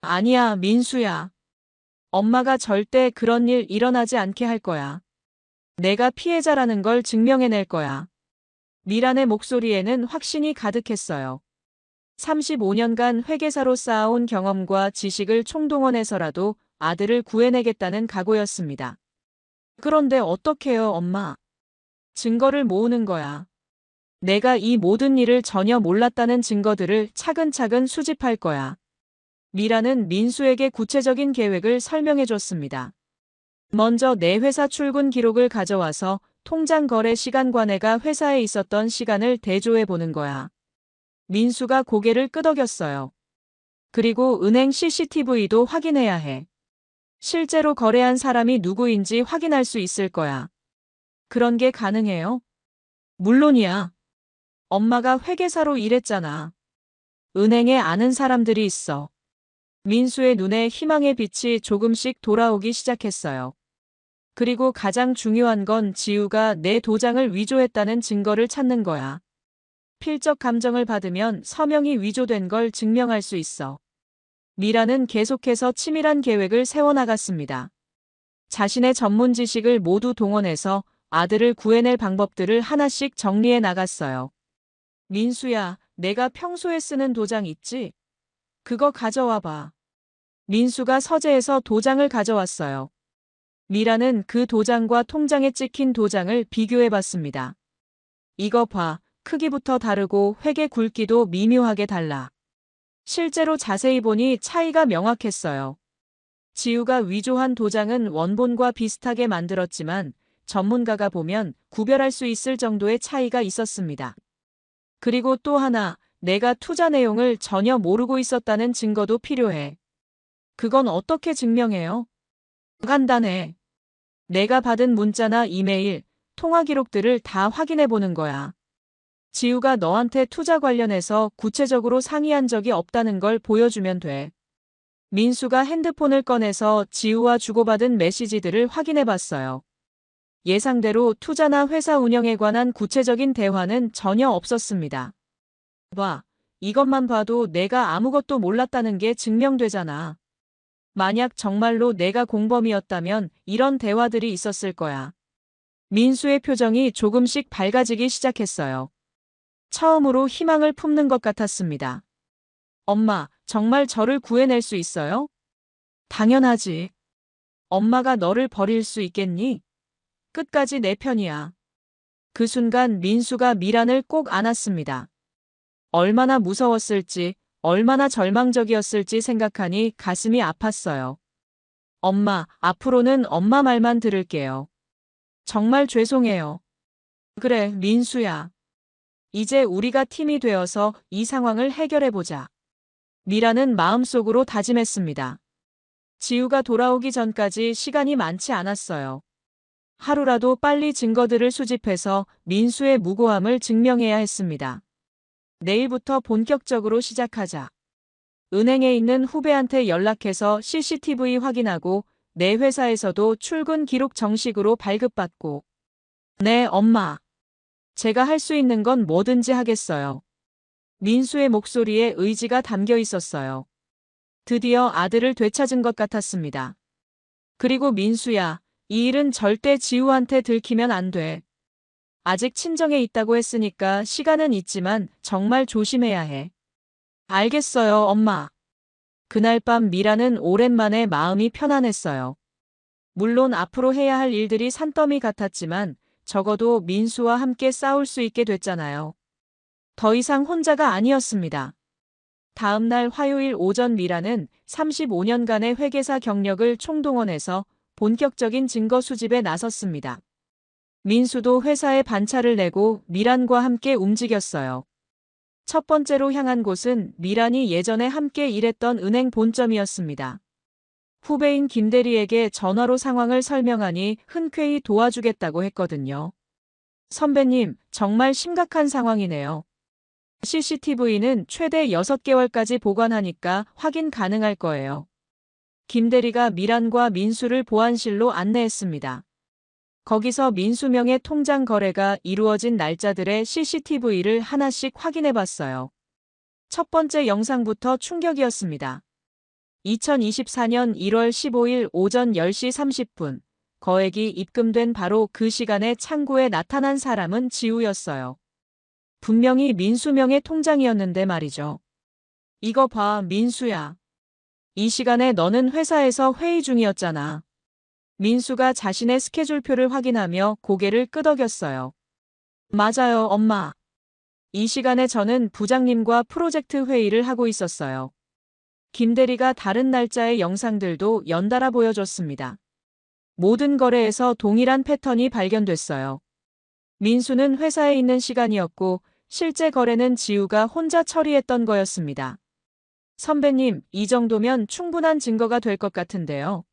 아니야, 민수야. 엄마가 절대 그런 일 일어나지 않게 할 거야. 내가 피해자라는 걸 증명해낼 거야. 미란의 목소리에는 확신이 가득했어요. 35년간 회계사로 쌓아온 경험과 지식을 총동원해서라도 아들을 구해내겠다는 각오였습니다. 그런데 어떡해요, 엄마? 증거를 모으는 거야. 내가 이 모든 일을 전혀 몰랐다는 증거들을 차근차근 수집할 거야. 미라는 민수에게 구체적인 계획을 설명해 줬습니다. 먼저 내 회사 출근 기록을 가져와서 통장 거래 시간과 내가 회사에 있었던 시간을 대조해 보는 거야. 민수가 고개를 끄덕였어요. 그리고 은행 CCTV도 확인해야 해. 실제로 거래한 사람이 누구인지 확인할 수 있을 거야. 그런 게 가능해요? 물론이야. 엄마가 회계사로 일했잖아. 은행에 아는 사람들이 있어. 민수의 눈에 희망의 빛이 조금씩 돌아오기 시작했어요. 그리고 가장 중요한 건 지우가 내 도장을 위조했다는 증거를 찾는 거야. 필적 감정을 받으면 서명이 위조된 걸 증명할 수 있어. 미라는 계속해서 치밀한 계획을 세워나갔습니다. 자신의 전문 지식을 모두 동원해서 아들을 구해낼 방법들을 하나씩 정리해 나갔어요. 민수야, 내가 평소에 쓰는 도장 있지? 그거 가져와 봐. 민수가 서재에서 도장을 가져왔어요. 미라는 그 도장과 통장에 찍힌 도장을 비교해 봤습니다. 이거 봐. 크기부터 다르고 획의 굵기도 미묘하게 달라. 실제로 자세히 보니 차이가 명확했어요. 지우가 위조한 도장은 원본과 비슷하게 만들었지만 전문가가 보면 구별할 수 있을 정도의 차이가 있었습니다. 그리고 또 하나, 내가 투자 내용을 전혀 모르고 있었다는 증거도 필요해. 그건 어떻게 증명해요? 간단해. 내가 받은 문자나 이메일, 통화 기록들을 다 확인해 보는 거야. 지우가 너한테 투자 관련해서 구체적으로 상의한 적이 없다는 걸 보여주면 돼. 민수가 핸드폰을 꺼내서 지우와 주고받은 메시지들을 확인해 봤어요. 예상대로 투자나 회사 운영에 관한 구체적인 대화는 전혀 없었습니다. 봐, 이것만 봐도 내가 아무것도 몰랐다는 게 증명되잖아. 만약 정말로 내가 공범이었다면 이런 대화들이 있었을 거야. 민수의 표정이 조금씩 밝아지기 시작했어요. 처음으로 희망을 품는 것 같았습니다. 엄마, 정말 저를 구해낼 수 있어요? 당연하지. 엄마가 너를 버릴 수 있겠니? 끝까지 내 편이야. 그 순간 민수가 미란을 꼭 안았습니다. 얼마나 무서웠을지, 얼마나 절망적이었을지 생각하니 가슴이 아팠어요. 엄마, 앞으로는 엄마 말만 들을게요. 정말 죄송해요. 그래, 민수야. 이제 우리가 팀이 되어서 이 상황을 해결해보자. 미라는 마음속으로 다짐했습니다. 지우가 돌아오기 전까지 시간이 많지 않았어요. 하루라도 빨리 증거들을 수집해서 민수의 무고함을 증명해야 했습니다. 내일부터 본격적으로 시작하자. 은행에 있는 후배한테 연락해서 CCTV 확인하고 내 회사에서도 출근 기록 정식으로 발급받고. 네, 엄마. 제가 할 수 있는 건 뭐든지 하겠어요. 민수의 목소리에 의지가 담겨 있었어요. 드디어 아들을 되찾은 것 같았습니다. 그리고 민수야, 이 일은 절대 지우한테 들키면 안 돼. 아직 친정에 있다고 했으니까 시간은 있지만 정말 조심해야 해. 알겠어요, 엄마. 그날 밤 미라는 오랜만에 마음이 편안했어요. 물론 앞으로 해야 할 일들이 산더미 같았지만 적어도 민수와 함께 싸울 수 있게 됐잖아요. 더 이상 혼자가 아니었습니다. 다음 날 화요일 오전 미라는 35년간의 회계사 경력을 총동원해서 본격적인 증거 수집에 나섰습니다. 민수도 회사에 반차를 내고 미란과 함께 움직였어요. 첫 번째로 향한 곳은 미란이 예전에 함께 일했던 은행 본점이었습니다. 후배인 김대리에게 전화로 상황을 설명하니 흔쾌히 도와주겠다고 했거든요. 선배님, 정말 심각한 상황이네요. CCTV는 최대 6개월까지 보관하니까 확인 가능할 거예요. 김대리가 미란과 민수를 보안실로 안내했습니다. 거기서 민수 명의 통장 거래가 이루어진 날짜들의 CCTV를 하나씩 확인해 봤어요. 첫 번째 영상부터 충격이었습니다. 2024년 1월 15일 오전 10시 30분, 거액이 입금된 바로 그 시간에 창구에 나타난 사람은 지우였어요. 분명히 민수 명의 통장이었는데 말이죠. 이거 봐, 민수야. 이 시간에 너는 회사에서 회의 중이었잖아. 민수가 자신의 스케줄표를 확인하며 고개를 끄덕였어요. 맞아요, 엄마. 이 시간에 저는 부장님과 프로젝트 회의를 하고 있었어요. 김대리가 다른 날짜의 영상들도 연달아 보여줬습니다. 모든 거래에서 동일한 패턴이 발견됐어요. 민수는 회사에 있는 시간이었고 실제 거래는 지우가 혼자 처리했던 거였습니다. 선배님, 이 정도면 충분한 증거가 될 것 같은데요.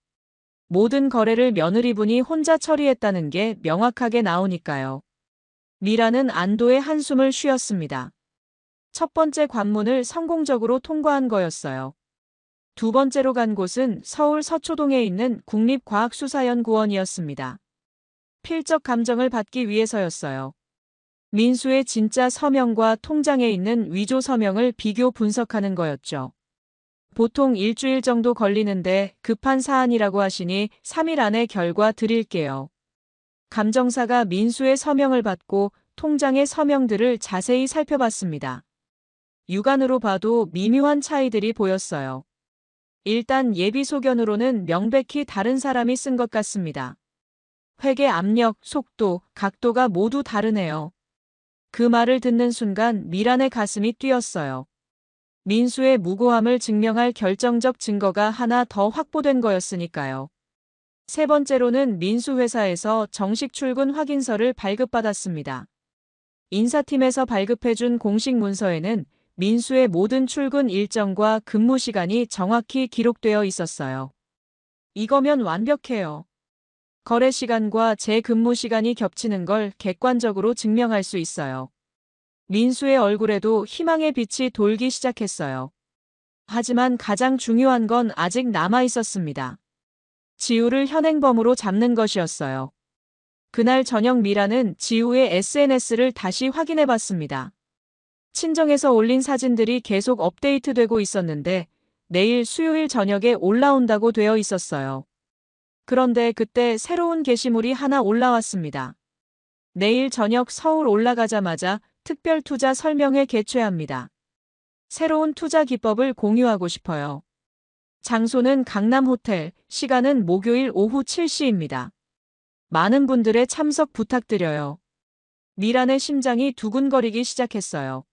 모든 거래를 며느리분이 혼자 처리했다는 게 명확하게 나오니까요. 미라는 안도의 한숨을 쉬었습니다. 첫 번째 관문을 성공적으로 통과한 거였어요. 두 번째로 간 곳은 서울 서초동에 있는 국립과학수사연구원이었습니다. 필적 감정을 받기 위해서였어요. 민수의 진짜 서명과 통장에 있는 위조 서명을 비교 분석하는 거였죠. 보통 일주일 정도 걸리는데 급한 사안이라고 하시니 3일 안에 결과 드릴게요. 감정사가 민수의 서명을 받고 통장의 서명들을 자세히 살펴봤습니다. 육안으로 봐도 미묘한 차이들이 보였어요. 일단 예비 소견으로는 명백히 다른 사람이 쓴 것 같습니다. 회계 압력, 속도, 각도가 모두 다르네요. 그 말을 듣는 순간 미란의 가슴이 뛰었어요. 민수의 무고함을 증명할 결정적 증거가 하나 더 확보된 거였으니까요. 세 번째로는 민수 회사에서 정식 출근 확인서를 발급받았습니다. 인사팀에서 발급해준 공식 문서에는 민수의 모든 출근 일정과 근무 시간이 정확히 기록되어 있었어요. 이거면 완벽해요. 거래 시간과 제 근무 시간이 겹치는 걸 객관적으로 증명할 수 있어요. 민수의 얼굴에도 희망의 빛이 돌기 시작했어요. 하지만 가장 중요한 건 아직 남아 있었습니다. 지우를 현행범으로 잡는 것이었어요. 그날 저녁 미라는 지우의 SNS를 다시 확인해 봤습니다. 친정에서 올린 사진들이 계속 업데이트되고 있었는데 내일 수요일 저녁에 올라온다고 되어 있었어요. 그런데 그때 새로운 게시물이 하나 올라왔습니다. 내일 저녁 서울 올라가자마자 특별 투자 설명회 개최합니다. 새로운 투자 기법을 공유하고 싶어요. 장소는 강남 호텔, 시간은 목요일 오후 7시입니다. 많은 분들의 참석 부탁드려요. 미란의 심장이 두근거리기 시작했어요.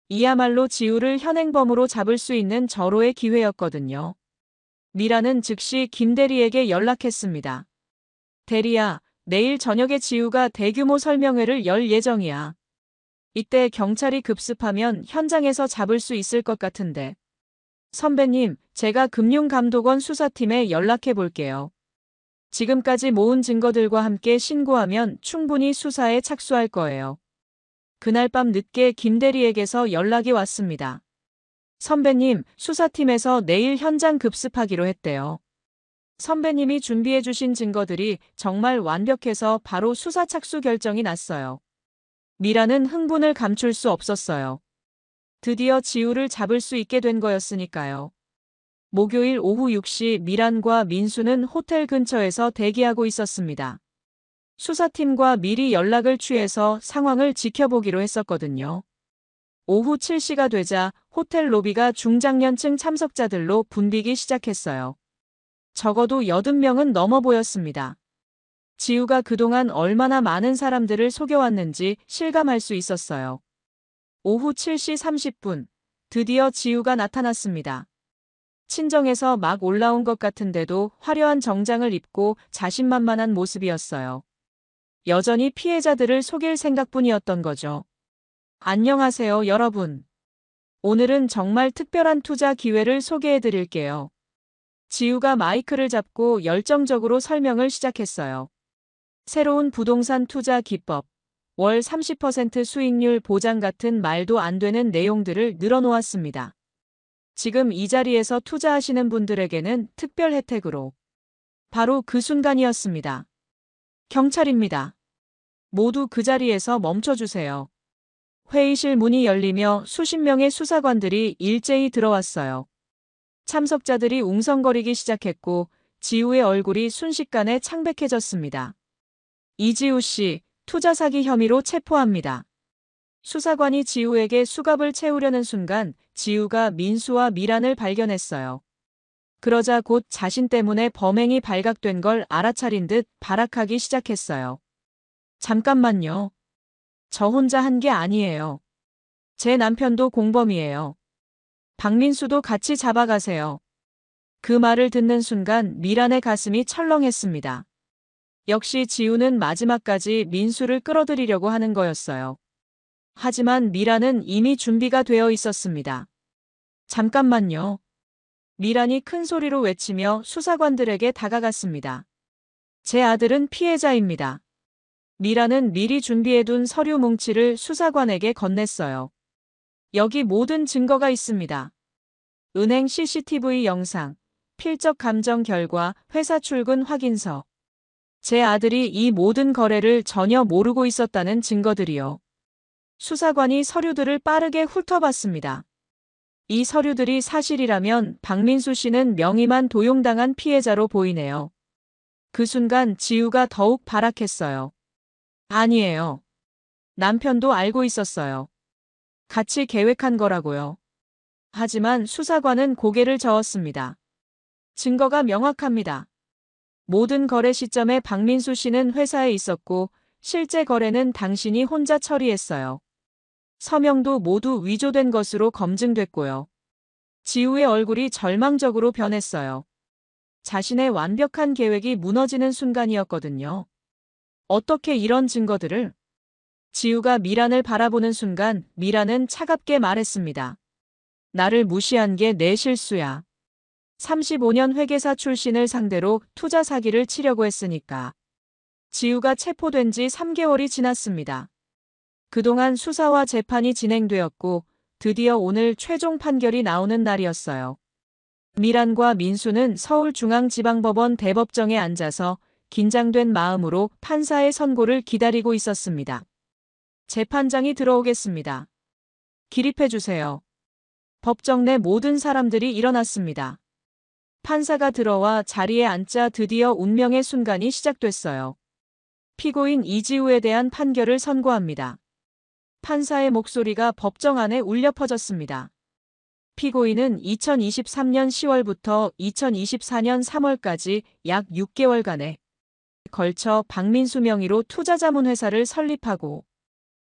이야말로 지우를 현행범으로 잡을 수 있는 절호의 기회였거든요. 미란은 즉시 김대리에게 연락했습니다. 대리야, 내일 저녁에 지우가 대규모 설명회를 열 예정이야. 이때 경찰이 급습하면 현장에서 잡을 수 있을 것 같은데. 선배님, 제가 금융감독원 수사팀에 연락해 볼게요. 지금까지 모은 증거들과 함께 신고하면 충분히 수사에 착수할 거예요. 그날 밤 늦게 김대리에게서 연락이 왔습니다. 선배님, 수사팀에서 내일 현장 급습하기로 했대요. 선배님이 준비해 주신 증거들이 정말 완벽해서 바로 수사 착수 결정이 났어요. 미라는 흥분을 감출 수 없었어요. 드디어 지우를 잡을 수 있게 된 거였으니까요. 목요일 오후 6시 미란과 민수는 호텔 근처에서 대기하고 있었습니다. 수사팀과 미리 연락을 취해서 상황을 지켜보기로 했었거든요. 오후 7시가 되자 호텔 로비가 중장년층 참석자들로 붐비기 시작했어요. 적어도 80명은 넘어 보였습니다. 지우가 그동안 얼마나 많은 사람들을 속여왔는지 실감할 수 있었어요. 오후 7시 30분, 드디어 지우가 나타났습니다. 친정에서 막 올라온 것 같은데도 화려한 정장을 입고 자신만만한 모습이었어요. 여전히 피해자들을 속일 생각뿐이었던 거죠. 안녕하세요, 여러분. 오늘은 정말 특별한 투자 기회를 소개해 드릴게요. 지우가 마이크를 잡고 열정적으로 설명을 시작했어요. 새로운 부동산 투자 기법, 월 30% 수익률 보장 같은 말도 안 되는 내용들을 늘어놓았습니다. 지금 이 자리에서 투자하시는 분들에게는 특별 혜택으로. 바로 그 순간이었습니다. 경찰입니다. 모두 그 자리에서 멈춰주세요. 회의실 문이 열리며 수십 명의 수사관들이 일제히 들어왔어요. 참석자들이 웅성거리기 시작했고 지우의 얼굴이 순식간에 창백해졌습니다. 이지우 씨, 투자 사기 혐의로 체포합니다. 수사관이 지우에게 수갑을 채우려는 순간 지우가 민수와 미란을 발견했어요. 그러자 곧 자신 때문에 범행이 발각된 걸 알아차린 듯 발악하기 시작했어요. 잠깐만요. 저 혼자 한 게 아니에요. 제 남편도 공범이에요. 박민수도 같이 잡아가세요. 그 말을 듣는 순간 미란의 가슴이 철렁했습니다. 역시 지우는 마지막까지 민수를 끌어들이려고 하는 거였어요. 하지만 미란은 이미 준비가 되어 있었습니다. 잠깐만요. 미란이 큰 소리로 외치며 수사관들에게 다가갔습니다. 제 아들은 피해자입니다. 미란은 미리 준비해둔 서류 뭉치를 수사관에게 건넸어요. 여기 모든 증거가 있습니다. 은행 CCTV 영상, 필적 감정 결과, 회사 출근 확인서. 제 아들이 이 모든 거래를 전혀 모르고 있었다는 증거들이요. 수사관이 서류들을 빠르게 훑어봤습니다. 이 서류들이 사실이라면 박민수 씨는 명의만 도용당한 피해자로 보이네요. 그 순간 지우가 더욱 발악했어요. 아니에요. 남편도 알고 있었어요. 같이 계획한 거라고요. 하지만 수사관은 고개를 저었습니다. 증거가 명확합니다. 모든 거래 시점에 박민수 씨는 회사에 있었고 실제 거래는 당신이 혼자 처리했어요. 서명도 모두 위조된 것으로 검증됐고요. 지우의 얼굴이 절망적으로 변했어요. 자신의 완벽한 계획이 무너지는 순간이었거든요. 어떻게 이런 증거들을? 지우가 미란을 바라보는 순간 미란은 차갑게 말했습니다. 나를 무시한 게 내 실수야. 35년 회계사 출신을 상대로 투자 사기를 치려고 했으니까. 지우가 체포된 지 3개월이 지났습니다. 그동안 수사와 재판이 진행되었고 드디어 오늘 최종 판결이 나오는 날이었어요. 미란과 민수는 서울중앙지방법원 대법정에 앉아서 긴장된 마음으로 판사의 선고를 기다리고 있었습니다. 재판장이 들어오겠습니다. 기립해주세요. 법정 내 모든 사람들이 일어났습니다. 판사가 들어와 자리에 앉자 드디어 운명의 순간이 시작됐어요. 피고인 이지우에 대한 판결을 선고합니다. 판사의 목소리가 법정 안에 울려 퍼졌습니다. 피고인은 2023년 10월부터 2024년 3월까지 약 6개월간에 걸쳐 박민수 명의로 투자자문회사를 설립하고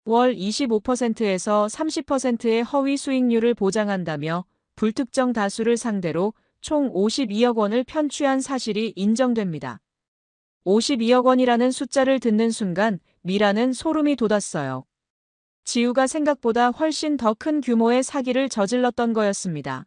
월 25%에서 30%의 허위 수익률을 보장한다며 불특정 다수를 상대로 총 52억 원을 편취한 사실이 인정됩니다. 52억 원이라는 숫자를 듣는 순간 미라는 소름이 돋았어요. 지우가 생각보다 훨씬 더 큰 규모의 사기를 저질렀던 거였습니다.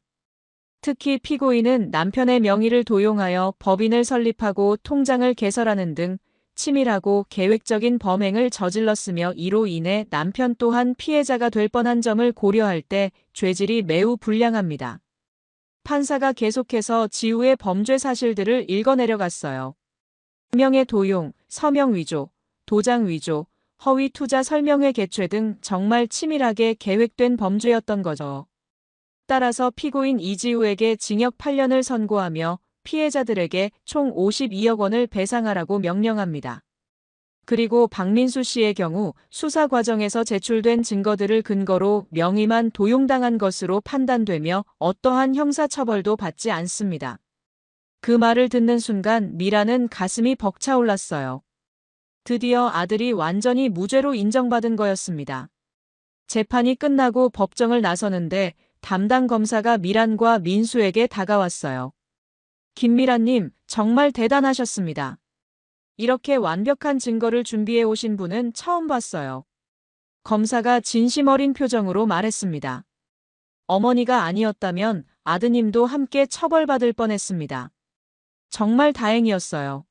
특히 피고인은 남편의 명의를 도용하여 법인을 설립하고 통장을 개설하는 등 치밀하고 계획적인 범행을 저질렀으며 이로 인해 남편 또한 피해자가 될 뻔한 점을 고려할 때 죄질이 매우 불량합니다. 판사가 계속해서 지우의 범죄 사실들을 읽어내려갔어요. 명의 도용, 서명 위조, 도장 위조, 허위 투자 설명회 개최 등 정말 치밀하게 계획된 범죄였던 거죠. 따라서 피고인 이지우에게 징역 8년을 선고하며 피해자들에게 총 52억 원을 배상하라고 명령합니다. 그리고 박민수 씨의 경우 수사 과정에서 제출된 증거들을 근거로 명의만 도용당한 것으로 판단되며 어떠한 형사처벌도 받지 않습니다. 그 말을 듣는 순간 미라는 가슴이 벅차올랐어요. 드디어 아들이 완전히 무죄로 인정받은 거였습니다. 재판이 끝나고 법정을 나서는데 담당 검사가 미란과 민수에게 다가왔어요. 김미란님, 정말 대단하셨습니다. 이렇게 완벽한 증거를 준비해 오신 분은 처음 봤어요. 검사가 진심 어린 표정으로 말했습니다. 어머니가 아니었다면 아드님도 함께 처벌받을 뻔했습니다. 정말 다행이었어요.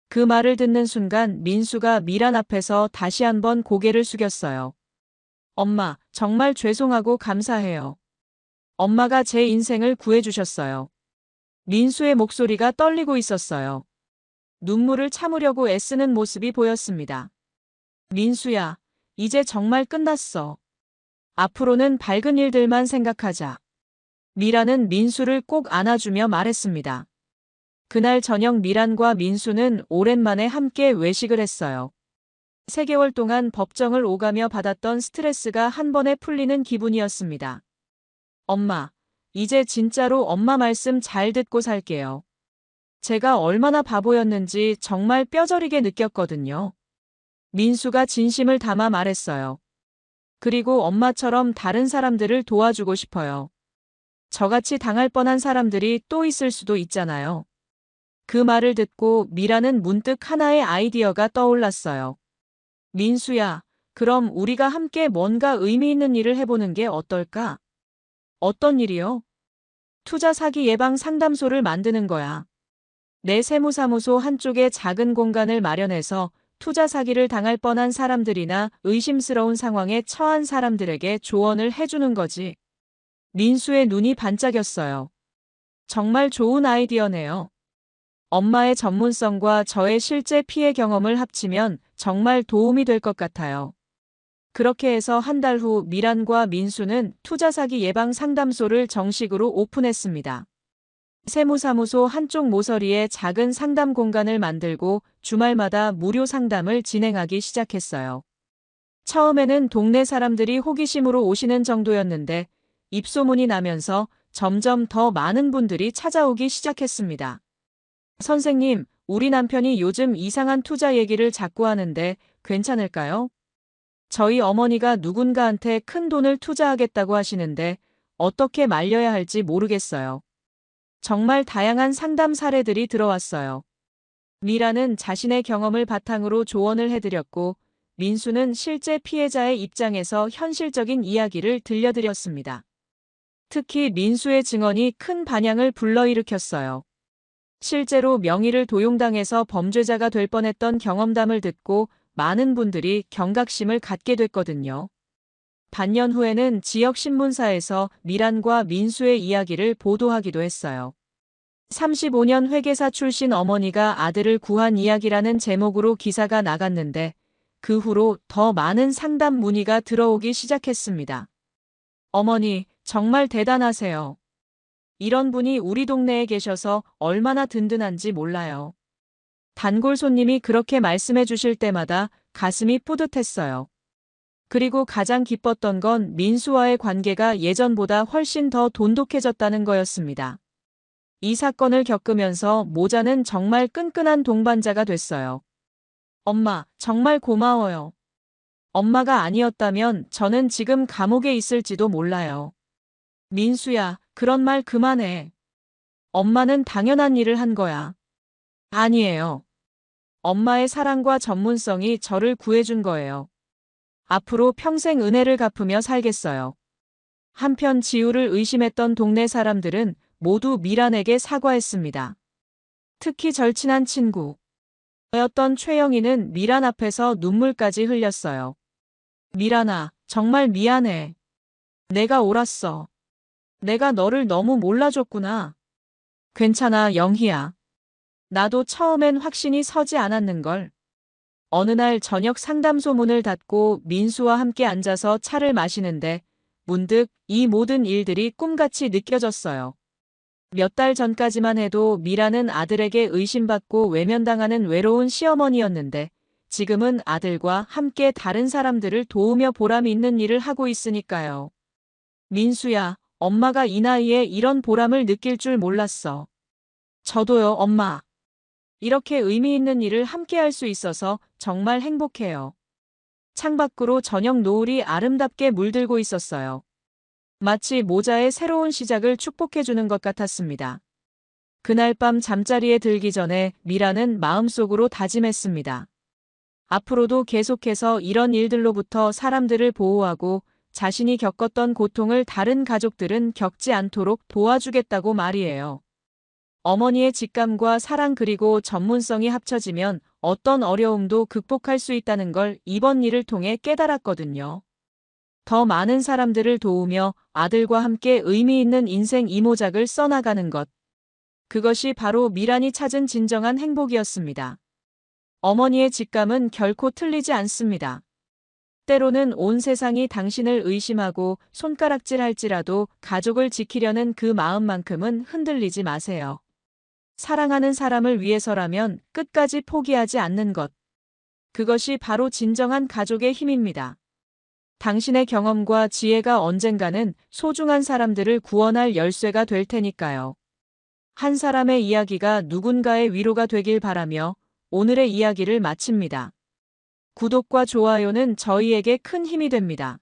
그 말을 듣는 순간 민수가 미란 앞에서 다시 한번 고개를 숙였어요. 엄마, 정말 죄송하고 감사해요. 엄마가 제 인생을 구해주셨어요. 민수의 목소리가 떨리고 있었어요. 눈물을 참으려고 애쓰는 모습이 보였습니다. 민수야, 이제 정말 끝났어. 앞으로는 밝은 일들만 생각하자. 미란은 민수를 꼭 안아주며 말했습니다. 그날 저녁 미란과 민수는 오랜만에 함께 외식을 했어요. 3개월 동안 법정을 오가며 받았던 스트레스가 한 번에 풀리는 기분이었습니다. 엄마, 이제 진짜로 엄마 말씀 잘 듣고 살게요. 제가 얼마나 바보였는지 정말 뼈저리게 느꼈거든요. 민수가 진심을 담아 말했어요. 그리고 엄마처럼 다른 사람들을 도와주고 싶어요. 저같이 당할 뻔한 사람들이 또 있을 수도 있잖아요. 그 말을 듣고 미라는 문득 하나의 아이디어가 떠올랐어요. 민수야, 그럼 우리가 함께 뭔가 의미 있는 일을 해보는 게 어떨까? 어떤 일이요? 투자 사기 예방 상담소를 만드는 거야. 내 세무사무소 한쪽에 작은 공간을 마련해서 투자 사기를 당할 뻔한 사람들이나 의심스러운 상황에 처한 사람들에게 조언을 해주는 거지. 민수의 눈이 반짝였어요. 정말 좋은 아이디어네요. 엄마의 전문성과 저의 실제 피해 경험을 합치면 정말 도움이 될 것 같아요. 그렇게 해서 한 달 후 미란과 민수는 투자 사기 예방 상담소를 정식으로 오픈했습니다. 세무사무소 한쪽 모서리에 작은 상담 공간을 만들고 주말마다 무료 상담을 진행하기 시작했어요. 처음에는 동네 사람들이 호기심으로 오시는 정도였는데 입소문이 나면서 점점 더 많은 분들이 찾아오기 시작했습니다. 선생님, 우리 남편이 요즘 이상한 투자 얘기를 자꾸 하는데 괜찮을까요? 저희 어머니가 누군가한테 큰 돈을 투자하겠다고 하시는데 어떻게 말려야 할지 모르겠어요. 정말 다양한 상담 사례들이 들어왔어요. 미라는 자신의 경험을 바탕으로 조언을 해드렸고 민수는 실제 피해자의 입장에서 현실적인 이야기를 들려드렸습니다. 특히 민수의 증언이 큰 반향을 불러일으켰어요. 실제로 명의를 도용당해서 범죄자가 될 뻔했던 경험담을 듣고 많은 분들이 경각심을 갖게 됐거든요. 반년 후에는 지역 신문사에서 미란과 민수의 이야기를 보도하기도 했어요. 35년 회계사 출신 어머니가 아들을 구한 이야기라는 제목으로 기사가 나갔는데 그 후로 더 많은 상담 문의가 들어오기 시작했습니다. 어머니, 정말 대단하세요. 이런 분이 우리 동네에 계셔서 얼마나 든든한지 몰라요. 단골 손님이 그렇게 말씀해 주실 때마다 가슴이 뿌듯했어요. 그리고 가장 기뻤던 건 민수와의 관계가 예전보다 훨씬 더 돈독해졌다는 거였습니다. 이 사건을 겪으면서 모자는 정말 끈끈한 동반자가 됐어요. 엄마, 정말 고마워요. 엄마가 아니었다면 저는 지금 감옥에 있을지도 몰라요. 민수야, 그런 말 그만해. 엄마는 당연한 일을 한 거야. 아니에요. 엄마의 사랑과 전문성이 저를 구해준 거예요. 앞으로 평생 은혜를 갚으며 살겠어요. 한편 지우를 의심했던 동네 사람들은 모두 미란에게 사과했습니다. 특히 절친한 친구였던 최영희는 미란 앞에서 눈물까지 흘렸어요. 미란아, 정말 미안해. 내가 옳았어. 내가 너를 너무 몰라줬구나. 괜찮아, 영희야. 나도 처음엔 확신이 서지 않았는걸. 어느 날 저녁 상담소 문을 닫고 민수와 함께 앉아서 차를 마시는데 문득 이 모든 일들이 꿈같이 느껴졌어요. 몇 달 전까지만 해도 미라는 아들에게 의심받고 외면당하는 외로운 시어머니였는데 지금은 아들과 함께 다른 사람들을 도우며 보람 있는 일을 하고 있으니까요. 민수야, 엄마가 이 나이에 이런 보람을 느낄 줄 몰랐어. 저도요, 엄마. 이렇게 의미 있는 일을 함께 할 수 있어서 정말 행복해요. 창밖으로 저녁 노을이 아름답게 물들고 있었어요. 마치 모자의 새로운 시작을 축복해주는 것 같았습니다. 그날 밤 잠자리에 들기 전에 미라는 마음속으로 다짐했습니다. 앞으로도 계속해서 이런 일들로부터 사람들을 보호하고 자신이 겪었던 고통을 다른 가족들은 겪지 않도록 도와주겠다고 말이에요. 어머니의 직감과 사랑 그리고 전문성이 합쳐지면 어떤 어려움도 극복할 수 있다는 걸 이번 일을 통해 깨달았거든요. 더 많은 사람들을 도우며 아들과 함께 의미 있는 인생 이모작을 써나가는 것. 그것이 바로 미란이 찾은 진정한 행복이었습니다. 어머니의 직감은 결코 틀리지 않습니다. 때로는 온 세상이 당신을 의심하고 손가락질할지라도 가족을 지키려는 그 마음만큼은 흔들리지 마세요. 사랑하는 사람을 위해서라면 끝까지 포기하지 않는 것. 그것이 바로 진정한 가족의 힘입니다. 당신의 경험과 지혜가 언젠가는 소중한 사람들을 구원할 열쇠가 될 테니까요. 한 사람의 이야기가 누군가의 위로가 되길 바라며 오늘의 이야기를 마칩니다. 구독과 좋아요는 저희에게 큰 힘이 됩니다.